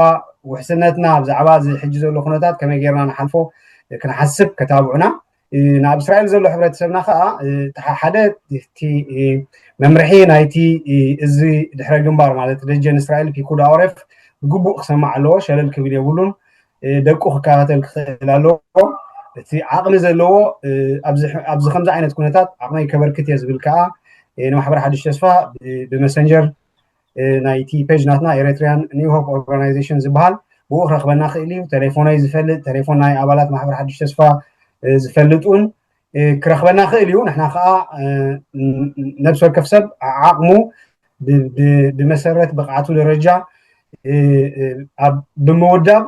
ውሕስነትና ብዛዕባ ሕጂ ዘሎ ኩነታት ከመይ ጌርና ንሓልፎ ክንሓስብ ከታብዑና ናብ እስራኤል ዘሎ ሕብረተሰብና ከዓ ሓደ እቲ መምርሒ ናይቲ እዚ ድሕረ ግንባር ማለት ደጀን እስራኤል ፒኩድ ኣውረፍ ብግቡእ ክሰማዕ ኣለዎ ሸለል ክብል የብሉን ደቁ ክከታተል ክኽእል ኣለዎ እቲ ዓቕሚ ዘለዎ ኣብዚ ከምዚ ዓይነት ኩነታት ዓቕመይ ከበርክት እየ ዝብል ከዓ ንማሕበር ሓድሽ ተስፋ ብመሰንጀር ናይቲ ፔጅ ናትና ኤርትራያን ኒው ሆፕ ኦርጋናይዜሽን ዝበሃል ብኡ ክረክበና ክእል እዩ ቴሌፎነይ ዝፈልጥ ቴሌፎን ናይ ኣባላት ማሕበር ሓድሽ ተስፋ ዝፈልጡን ክረክበና ክእል እዩ ንሕና ከዓ ነብሲ ወከፍ ሰብ ዓቕሙ ብመሰረት ብቕዓቱ ደረጃ ብምውዳብ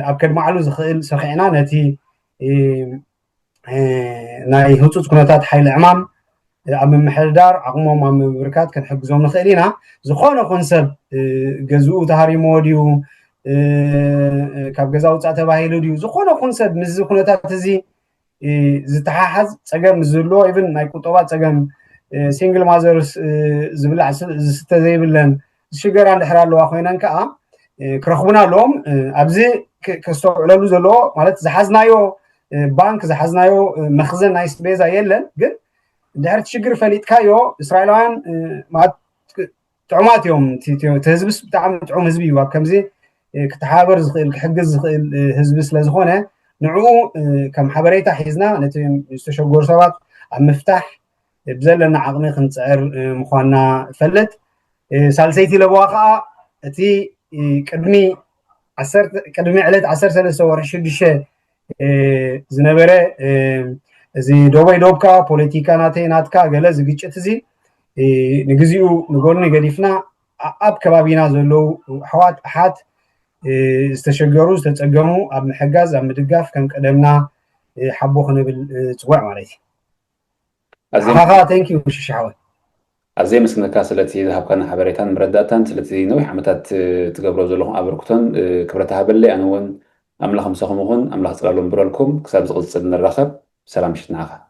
ኣብ ከድማዕሉ ዝኽእል ሰኺዕና ነቲ ናይ ህፁፅ ኩነታት ሓይሊ ዕማም ኣብ ምምሕዳር ዓቕሞም ኣብ ምብርካት ክንሕግዞም ንኽእል ኢና ዝኾነ ኩን ሰብ ገዝኡ ተሃሪሞ ድዩ ካብ ገዛ ውፃእ ተባሂሉ ድዩ ዝኾነ ኩን ሰብ ምዚ ኩነታት እዚ ዝተሓሓዝ ፀገም ዘለዎ ኢቭን ናይ ቁጠባት ፀገም ሲንግል ማዘርስ ዝብላዕ ዝስተ ዘይብለን ዝሽገራ እንድሕር ኣለዋ ኮይነን ከዓ ክረኽቡና ኣለዎም ኣብዚ ከስተውዕለሉ ዘለዎ ማለት ዝሓዝናዮ ባንክ ዝሓዝናዮ መኽዘን ናይ ስቤዛ የለን ግን ድሕሪ ትሽግር ፈሊጥካዮ እስራኤላውያን ጥዑማት እዮም እቲ ህዝብስ ብጣዕሚ ጥዑም ህዝቢ እዩ ኣብ ከምዚ ክተሓበር ዝኽእል ክሕግዝ ዝኽእል ህዝቢ ስለዝኾነ ንዕኡ ከም ሓበሬታ ሒዝና ነቲ ዝተሸገሩ ሰባት ኣብ ምፍታሕ ብዘለና ዓቕሚ ክንፅዕር ምኳንና ፈልጥ ሳልሰይቲ ለብዋ ከዓ እቲ ቅድሚ ዕለት 13 ወርሒ 6 ዝነበረ እዚ ዶበይ ዶብካ ፖለቲካ ናተይ ናትካ ገለ ዝግጭት እዚ ንግዚኡ ንጎኒ ገዲፍና ኣብ ከባቢና ዘለው ኣሕዋት ኣሓት ዝተሸገሩ ዝተፀገሙ ኣብ ምሕጋዝ ኣብ ምድጋፍ ከም ቀደምና ሓቦ ክንብል ፅዋዕ ማለት እዩ ሓኻ ቴንኪዩ ሽሻወይ ኣዘይ መስነካ ስለቲ ዝሃብካና ሓበሬታን መረዳእታን ስለቲ ነዊሕ ዓመታት ትገብሮ ዘለኹም ኣበርክቶን ክብረታ ሃበለይ ኣነ እውን ኣምላኽ ምሳኹም ይኹን ኣምላኽ ፅላሎም ብረልኩም ክሳብ ዝቕፅል ንራኸብ ሰላም ምሽት ንዓኻ